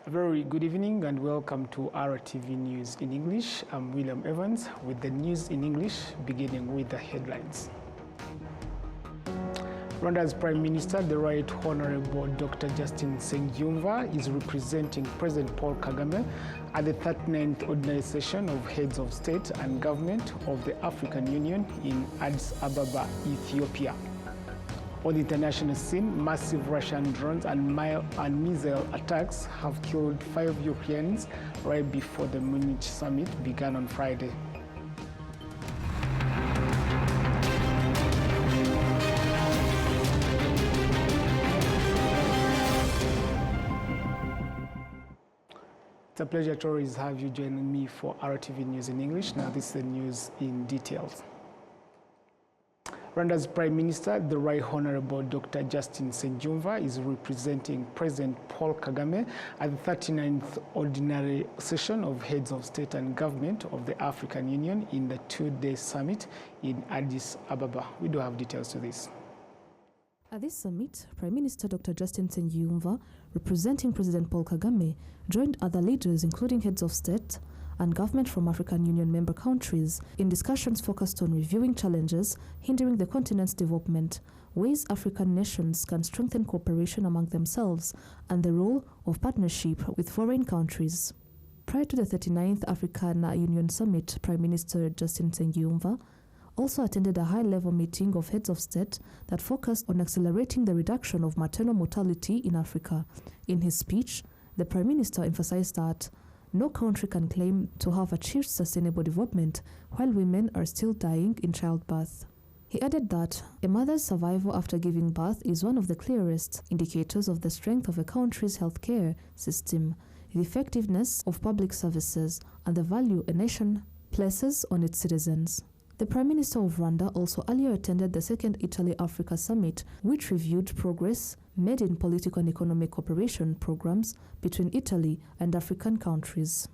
A very good evening and welcome to RwandaTV News in English. I'm William Evans with the news in English, beginning with the headlines. Rwanda's Prime Minister, the Right Honorable Dr. Justin Nsengiyumva, is representing President Paul Kagame at the 39th Ordinary Session of Heads of State and Government of the African Union in Addis Ababa, Ethiopia. On the international scene, massive Russian drones and missile attacks have killed 5 Europeans right before the Munich summit began on Friday. It's a pleasure to always have you joining me for RwandaTV News in English. Now this is the news in details. Rwanda's Prime Minister, the Right Honorable Dr. Justin Nsengiyumva, is representing President Paul Kagame at the 39th Ordinary Session of Heads of State and Government of the African Union in the 2-day summit in Addis Ababa. We do have details to this. At this summit, Prime Minister Dr. Justin Nsengiyumva, representing President Paul Kagame, joined other leaders including heads of state and government from African Union member countries in discussions focused on reviewing challenges hindering the continent's development, ways African nations can strengthen cooperation among themselves, and the role of partnership with foreign countries. Prior to the 39th African Union Summit, Prime Minister Justin Nsengiyumva also attended a high-level meeting of heads of state that focused on accelerating the reduction of maternal mortality in Africa. In his speech, the Prime Minister emphasized that no country can claim to have achieved sustainable development while women are still dying in childbirth. He added that a mother's survival after giving birth is one of the clearest indicators of the strength of a country's healthcare system, the effectiveness of public services, and the value a nation places on its citizens. The Prime Minister of Rwanda also earlier attended the second Italy-Africa Summit, which reviewed progress made in political and economic cooperation programs between Italy and African countries.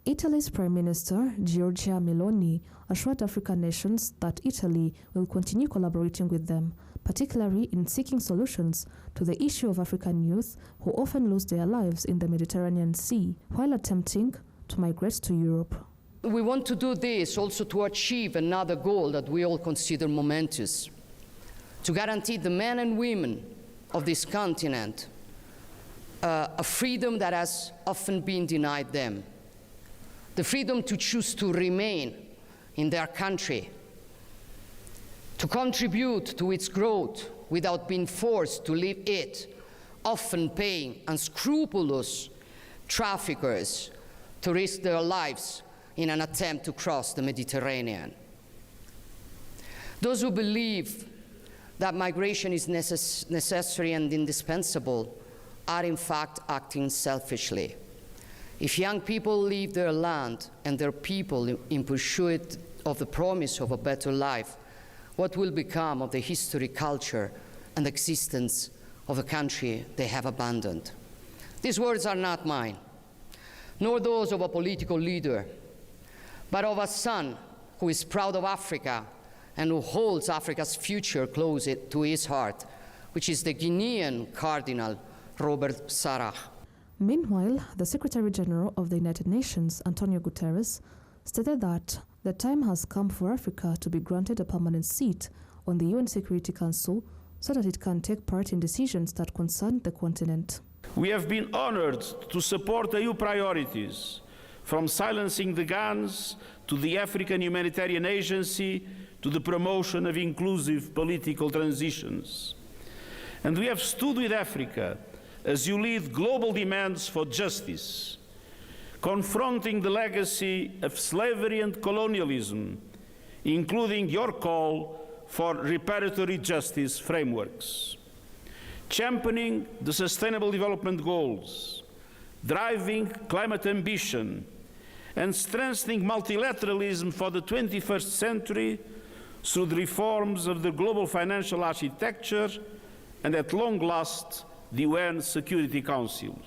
Italy's Prime Minister, Giorgia Meloni, assured African nations that Italy will continue collaborating with them, particularly in seeking solutions to the issue of African youth who often lose their lives in the Mediterranean Sea while attempting to migrate to Europe. We want to do this also to achieve another goal that we all consider momentous, to guarantee the men and women of this continent a freedom that has often been denied them, the freedom to choose to remain in their country, to contribute to its growth without being forced to leave it, often paying unscrupulous traffickers to risk their lives in an attempt to cross the Mediterranean. Those who believe that migration is necessary and indispensable are in fact acting selfishly. If young people leave their land and their people in pursuit of the promise of a better life, what will become of the history, culture, and existence of the country they have abandoned? These words are not mine, nor those of a political leader, but of a son who is proud of Africa and who holds Africa's future close to his heart, which is the Guinean Cardinal Robert Sarah. Meanwhile, the Secretary General of the United Nations, Antonio Guterres, stated that the time has come for Africa to be granted a permanent seat on the UN Security Council so that it can take part in decisions that concern the continent. We have been honored to support EU priorities, from silencing the guns to the African Humanitarian Agency to the promotion of inclusive political transitions. And we have stood with Africa as you lead global demands for justice, confronting the legacy of slavery and colonialism, including your call for reparatory justice frameworks, championing the Sustainable Development Goals, driving climate ambition, and strengthening multilateralism for the 21st century through the reforms of the global financial architecture and, at long last, the UN Security Council.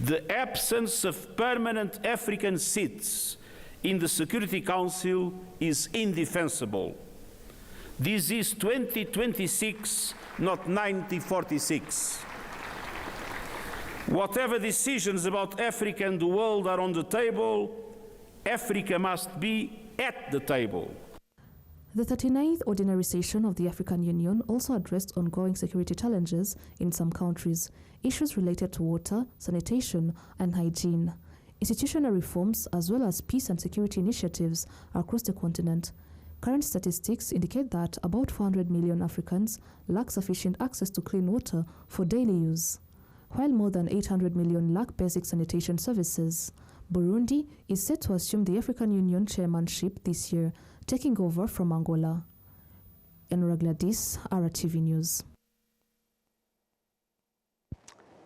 The absence of permanent African seats in the Security Council is indefensible. This is 2026, not 1946. Whatever decisions about Africa and the world are on the table, Africa must be at the table. The 39th Ordinary Session of the African Union also addressed ongoing security challenges in some countries, issues related to water, sanitation, and hygiene, institutional reforms, as well as peace and security initiatives across the continent. Current statistics indicate that about 400 million Africans lack sufficient access to clean water for daily use, while more than 800 million lack basic sanitation services. Burundi is set to assume the African Union chairmanship this year, taking over from Angola. Enora Gladys, RwandaTV News.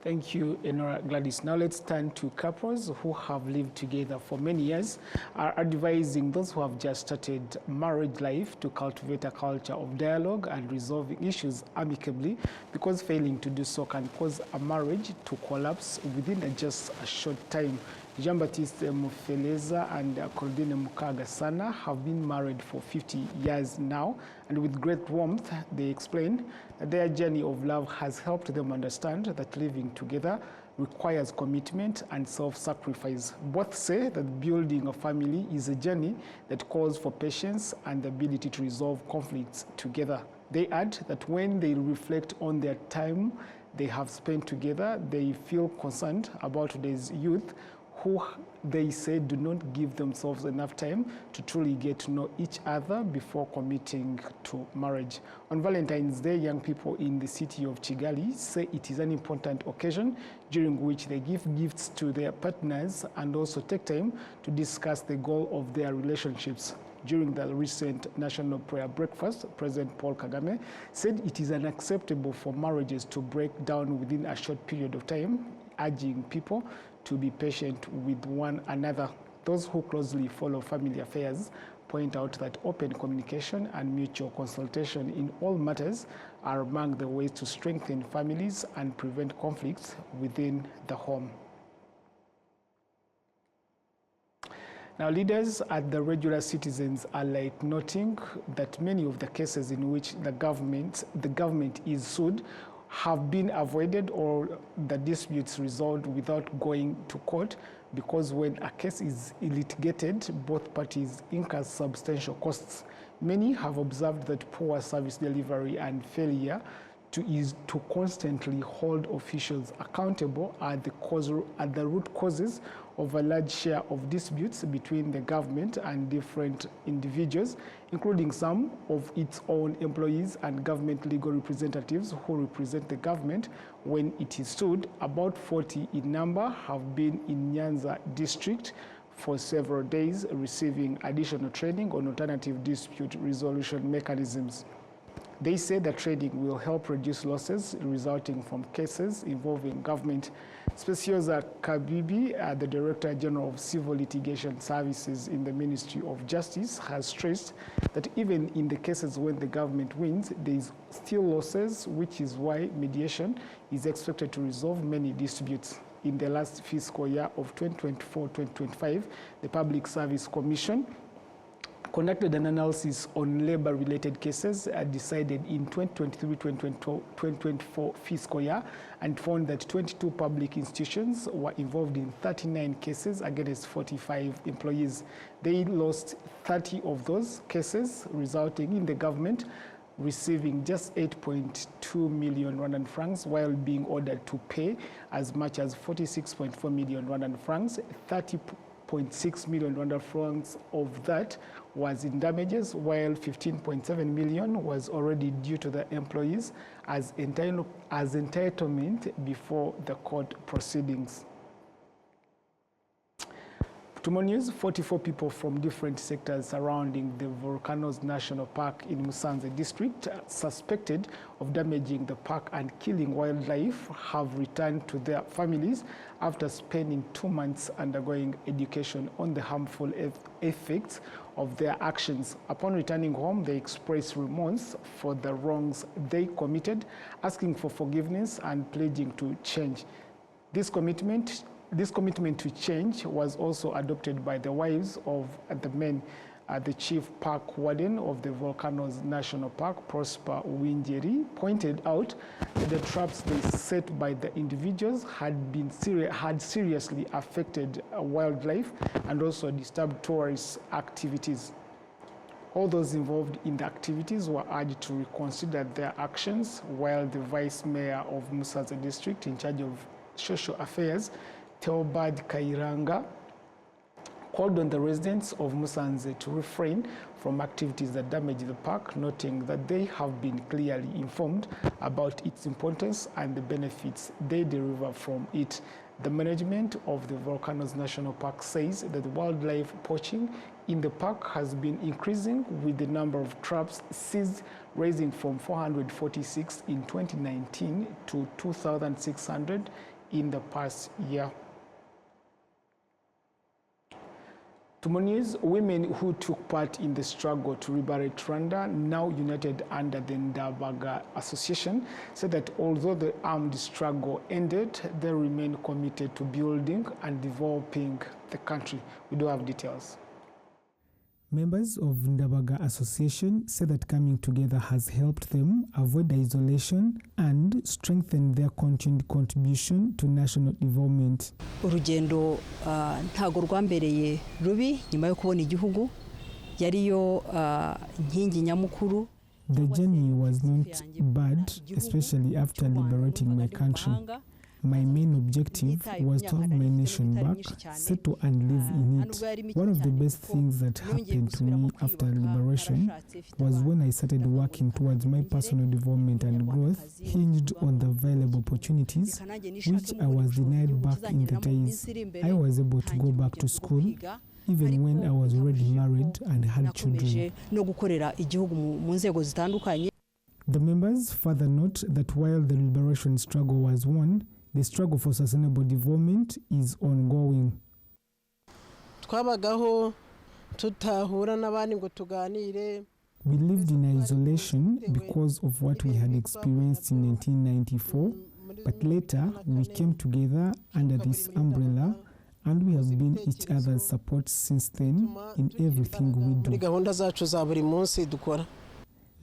Thank you, Enora Gladys. Now let's turn to couples who have lived together for many years, are advising those who have just started marriage life to cultivate a culture of dialogue and resolving issues amicably, because failing to do so can cause a marriage to collapse within just a short time. Jean-Baptiste Mufeleza and Claudine Mukagasana have been married for 50 years now, and with great warmth, they explain that their journey of love has helped them understand that living together requires commitment and self-sacrifice. Both say that building a family is a journey that calls for patience and the ability to resolve conflicts together. They add that when they reflect on their time they have spent together, they feel concerned about today's youth who they say do not give themselves enough time to truly get to know each other before committing to marriage. On Valentine's Day, young people in the city of Kigali say it is an important occasion during which they give gifts to their partners and also take time to discuss the goal of their relationships. During the recent National Prayer Breakfast, President Paul Kagame said it is unacceptable for marriages to break down within a short period of time, urging people to be patient with one another. Those who closely follow family affairs point out that open communication and mutual consultation in all matters are among the ways to strengthen families and prevent conflicts within the home. Now, leaders at the Regular Citizens are noting that many of the cases in which the government is sued have been avoided or the disputes resolved without going to court, because when a case is litigated, both parties incur substantial costs. Many have observed that poor service delivery and failure to constantly hold officials accountable are the root causes of a large share of disputes between the government and different individuals, including some of its own employees and government legal representatives who represent the government when it is sued. About 40 in number have been in Nyanza district for several days, receiving additional training on alternative dispute resolution mechanisms. They say that training will help reduce losses resulting from cases involving government. Speciosa Kabibi, the Director General of Civil Litigation Services in the Ministry of Justice, has stressed that even in the cases when the government wins, there is still losses, which is why mediation is expected to resolve many disputes. In the last fiscal year of 2024-2025, the Public Service Commission conducted an analysis on labor-related cases decided in 2023-2024 fiscal year and found that 22 public institutions were involved in 39 cases against 45 employees. They lost 30 of those cases, resulting in the government receiving just 8.2 million Rwandan francs while being ordered to pay as much as 46.4 million Rwandan francs. 30.6 million Rwandan francs of that was in damages, while 15.7 million was already due to the employees as entitlement before the court proceedings. Tomorrow news, 44 people from different sectors surrounding the Volcanoes National Park in Musanze district, suspected of damaging the park and killing wildlife, have returned to their families after spending 2 months undergoing education on the harmful effects of their actions. Upon returning home, they expressed remorse for the wrongs they committed, asking for forgiveness and pledging to change. This commitment to change was also adopted by the wives of the men The chief park warden of the Volcanoes National Park, Prosper Winjeri, pointed out that the traps they set by the individuals had seriously affected wildlife and also disturbed tourist activities. All those involved in the activities were urged to reconsider their actions, while the vice mayor of Musanze district in charge of social affairs, Theobald Kairanga, called on the residents of Musanze to refrain from activities that damage the park, noting that they have been clearly informed about its importance and the benefits they derive from it. The management of the Volcanoes National Park says that wildlife poaching in the park has been increasing, with the number of traps seized rising from 446 in 2019 to 2,600 in the past year. To more news, women who took part in the struggle to liberate Rwanda, now united under the Ndabaga Association, said that although the armed struggle ended, they remain committed to building and developing the country. We do have details. Members of Ndabaga Association say that coming together has helped them avoid isolation and strengthen their continued contribution to national development. Urugendo ntago rwambereye rubi nyuma yo kubona igihugu yariyo nkingi nyamukuru. The journey was not bad, especially after liberating my country. My main objective was to have my nation back, settle and live in it. One of the best things that happened to me after liberation was when I started working towards my personal development and growth, hinged on the available opportunities, which I was denied back in the days. I was able to go back to school, even when I was already married and had children. The members further note that while the liberation struggle was won, the struggle for sustainable development is ongoing. We lived in isolation because of what we had experienced in 1994, but later we came together under this umbrella, and we have been each other's support since then in everything we do.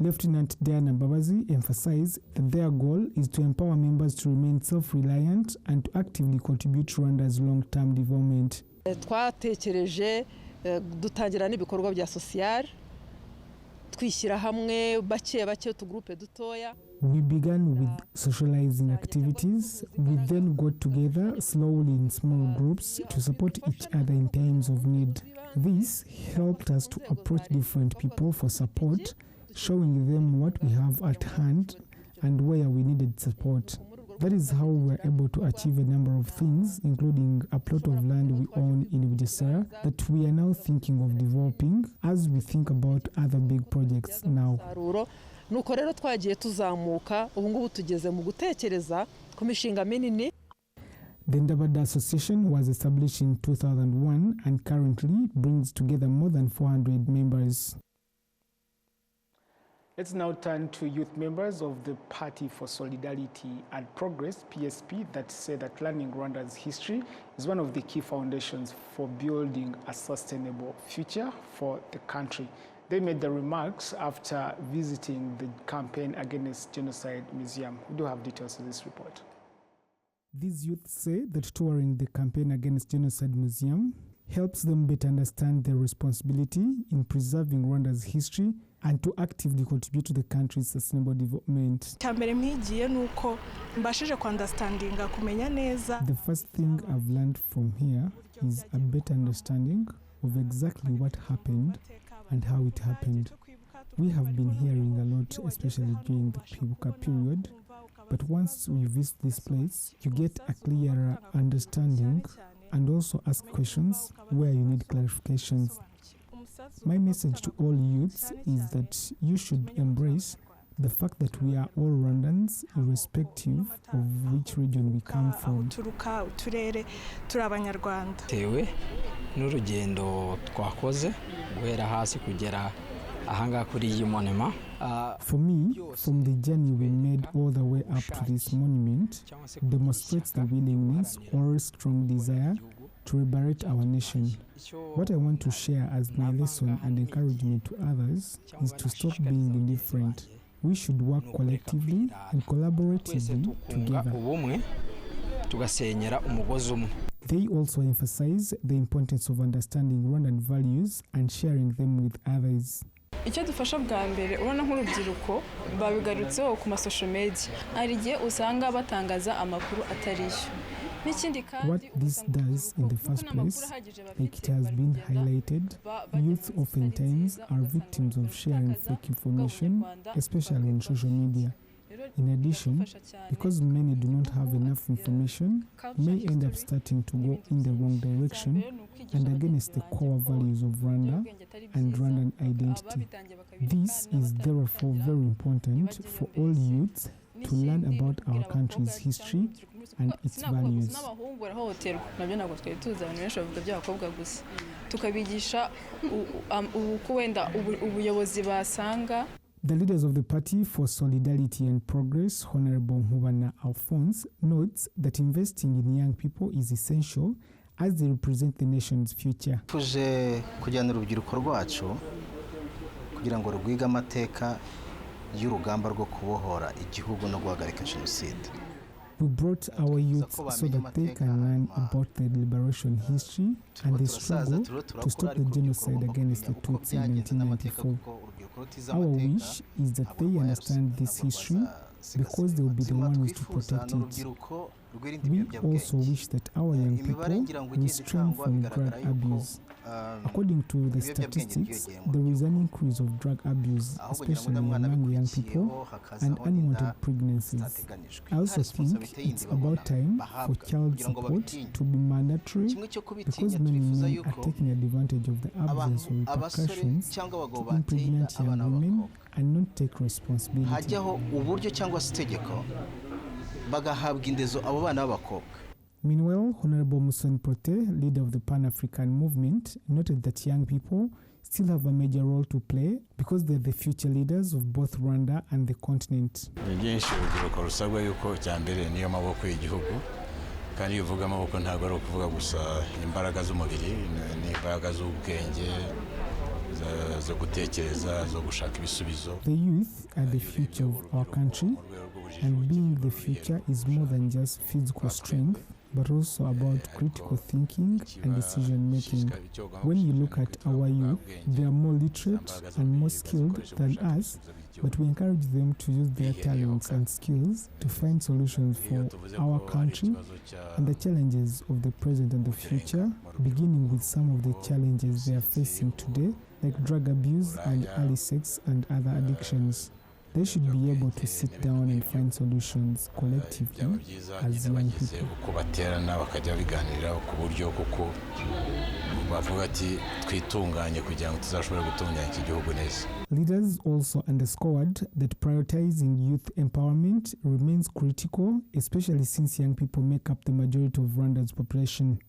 Lieutenant Diana Babazi emphasized that their goal is to empower members to remain self-reliant and to actively contribute to Rwanda's long-term development. Twatekereje dutangira n'ibikorwa bya social twishyira hamwe bake bake tu groupe dutoya. We began with socializing activities. We then got together slowly in small groups to support each other in times of need. This helped us to approach different people for support, showing them what we have at hand and where we needed support. That is how we were able to achieve a number of things, including a plot of land we own in Bugesera that we are now thinking of developing as we think about other big projects now. Nuko rero twagiye tuzamuka ubu ngubu tugeze mu gutekereza ku mishinga minini. The Ndabaga Association was established in 2001 and currently brings together more than 400 members. Let's now turn to youth members of the Party for Solidarity and Progress, PSP, that say that learning Rwanda's history is one of the key foundations for building a sustainable future for the country. They made the remarks after visiting the Campaign Against Genocide Museum. We do have details of this report. These youth say that touring the Campaign Against Genocide Museum helps them better understand their responsibility in preserving Rwanda's history and to actively contribute to the country's sustainable development. The first thing I've learned from here is a better understanding of exactly what happened and how it happened. We have been hearing a lot, especially during the Kwibuka period, but once we visit this place, you get a clearer understanding and also ask questions where you need clarifications. My message to all youths is that you should embrace the fact that we are all Rwandans, irrespective of which region we come from. Tewe n'urugendo twakoze guhera hasi kugera ahanga kuri iyi monument. For me, from the journey we made all the way up to this monument demonstrates the willingness or strong desire to liberate our nation. What I want to share as my lesson and encouragement to others is to stop being indifferent. We should work collectively and collaboratively together. They also emphasize the importance of understanding Rwandan values and sharing them with others. icyo dufasha bwa mbere urabona nk'urubyiruko babigarutseho ku social media hari igihe usanga batangaza amakuru atariyo. What this does in the first place, like it has been highlighted, youth oftentimes are victims of sharing fake information, especially on social media. In addition, because many do not have enough information, may end up starting to go in the wrong direction and against the core values of Rwanda and Rwandan identity. This is therefore very important for all youths to learn about our country's history and its values. The leaders of the Party for Solidarity and Progress, Honorable Mubana Alphonse, notes that investing in young people is essential as they represent the nation's future. Tuje kujyana urubyiruko rwacu kugira ngo rwige amateka y'urugamba rwo kubohora igihugu no guhagarika jenoside. We brought our youth so that they can learn about the liberation history and the struggle to stop the genocide against the Tutsi in 1994. Our wish is that they understand this history because they will be the ones to protect it. We also wish that our young people restrain from drug abuse. According to the statistics, there is an increase of drug abuse, especially among young people, and unwanted pregnancies. I also think it's about time for child support to be mandatory because many men are taking advantage of the absence of repercussions to impregnate young women and not take responsibility. Meanwhile, Honorable Musoni Prote, leader of the Pan-African movement, noted that young people still have a major role to play because they're the future leaders of both Rwanda and the continent. kandi iyo uvuga amaboko ntabwo ari ukuvuga gusa imbaraga z'umubiri n'imbaraga z'ubwenge zo gutekereza zo gushaka ibisubizo. The youth are the future of our country, and being the future is more than just physical strength, but also about critical thinking and decision making. When you look at our youth, they are more literate and more skilled than us, but we encourage them to use their talents and skills to find solutions for our country and the challenges of the present and the future, beginning with some of the challenges they are facing today, like drug abuse and early sex and other addictions. They should be able to sit down and find solutions collectively as young people. Leaders also underscored that prioritizing youth empowerment remains critical, especially since young people make up the majority of Rwanda's population.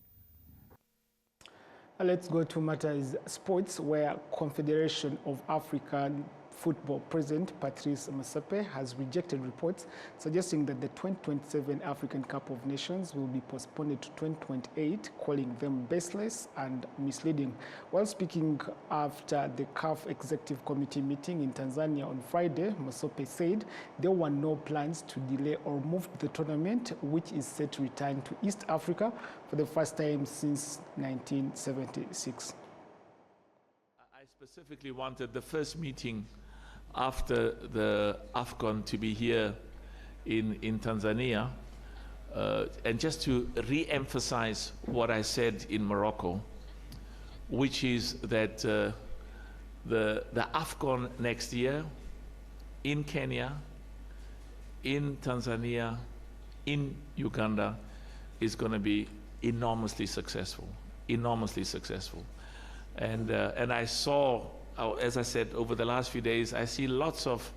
Let's go to matters sports, where Confederation of African Football President Patrice Motsepe has rejected reports suggesting that the 2027 African Cup of Nations will be postponed to 2028, calling them baseless and misleading. While speaking after the CAF Executive Committee meeting in Tanzania on Friday, Motsepe said there were no plans to delay or move the tournament, which is set to return to East Africa for the first time since 1976. I specifically wanted the first meeting after the AFCON to be here in Tanzania, and just to re-emphasize what I said in Morocco, which is that the AFCON next year in Kenya, in Tanzania, in Uganda is going to be enormously successful, and I saw, as I said, over the last few days, I see lots of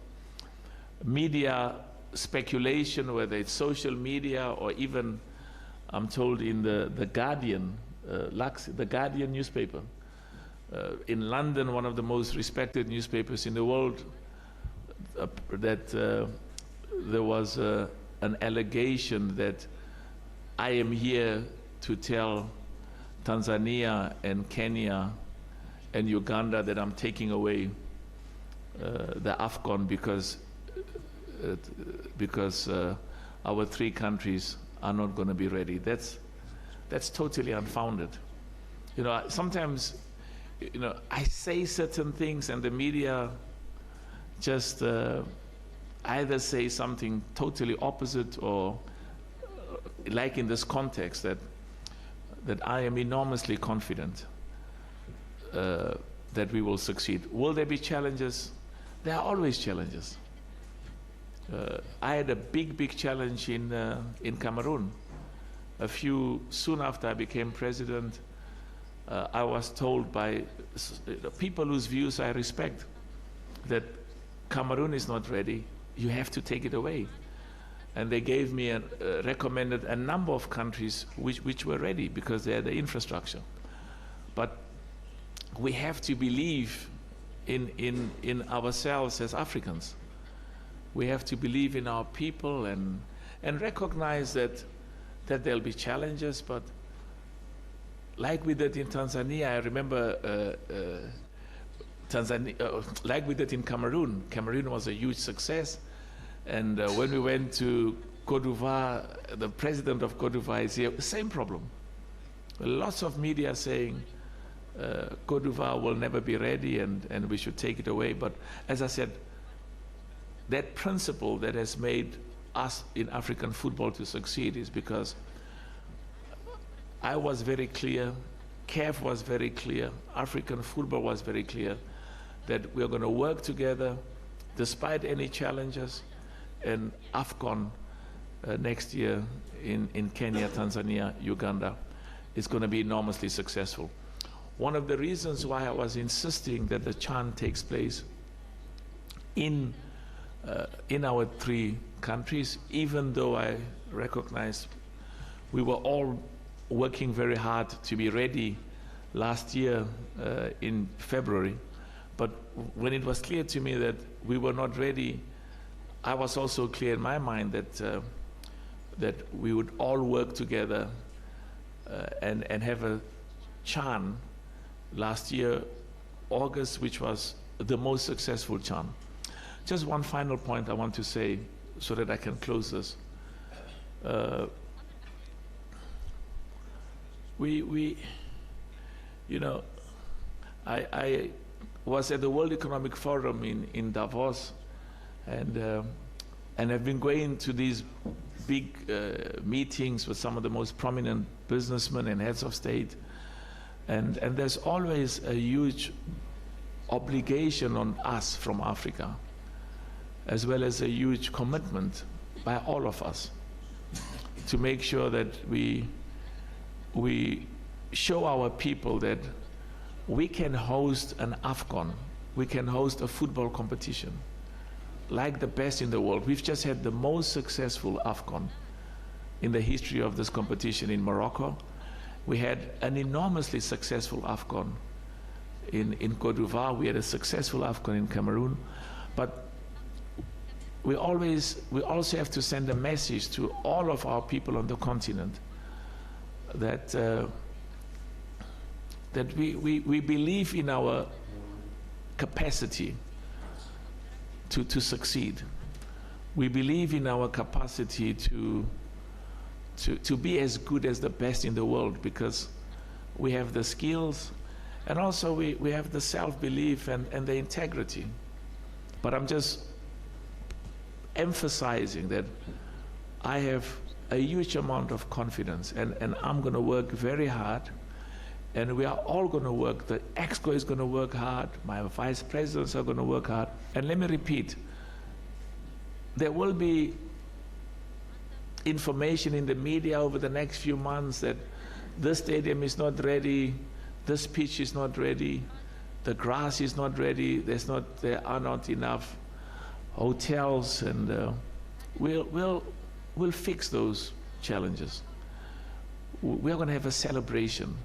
media speculation, whether it's social media or even, I'm told, in the Guardian, the Guardian newspaper. In London, one of the most respected newspapers in the world, that there was an allegation that I am here to tell Tanzania and Kenya and Uganda that I'm taking away the AFCON because our three countries are not going to be ready. That's totally unfounded. You know, sometimes, you know, I say certain things and the media just either say something totally opposite or like in this context that I am enormously confident that we will succeed. Will there be challenges? There are always challenges. I had a big challenge in Cameroon. Soon after I became president, I was told by people whose views I respect that Cameroon is not ready, you have to take it away. And they gave me recommended a number of countries which were ready because they had the infrastructure. But we have to believe in ourselves as Africans. We have to believe in our people and recognize that there'll be challenges, but like we did in Tanzania, I remember like we did in Cameroon. Cameroon was a huge success. And when we went to Côte d'Ivoire, the president of Côte d'Ivoire is here, same problem. Lots of media saying Côte d'Ivoire will never be ready and we should take it away. But as I said, that principle that has made us in African football to succeed is because I was very clear, CAF was very clear, African football was very clear that we're going to work together despite any challenges, and AFCON next year in Kenya, Tanzania, Uganda is going to be enormously successful. One of the reasons why I was insisting that the CHAN takes place in our three countries, even though I recognize we were all working very hard to be ready last year in February, but when it was clear to me that we were not ready, I was also clear in my mind that we would all work together and have a CHAN last year, August, which was the most successful CHAN. Just one final point I want to say so that I can close this. You know, I was at the World Economic Forum in Davos, and I've been going to these big meetings with some of the most prominent businessmen and heads of state, and there's always a huge obligation on us from Africa, as well as a huge commitment by all of us to make sure that we show our people that we can host an AFCON, we can host a football competition like the best in the world. We've just had the most successful AFCON in the history of this competition in Morocco. We had an enormously successful AFCON in Côte d'Ivoire. We had a successful AFCON in Cameroon. But we also have to send a message to all of our people on the continent that that we believe in our capacity to succeed. We believe in our capacity to be as good as the best in the world, because we have the skills, and also we have the self-belief and the integrity. But I'm just emphasizing that I have a huge amount of confidence, and I'm going to work very hard, and we are all going to work. The EXCO is going to work hard, my vice presidents are going to work hard. And let me repeat, there will be information in the media over the next few months that this stadium is not ready, this pitch is not ready, the grass is not ready, there are not enough hotels, and we'll fix those challenges. We're going to have a celebration.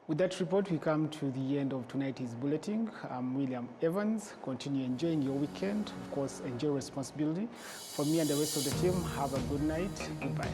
With that report, we come to the end of tonight's bulletin. I'm William Evans. Continue enjoying your weekend. Of course, enjoy responsibly. For me and the rest of the team, have a good night. Goodbye.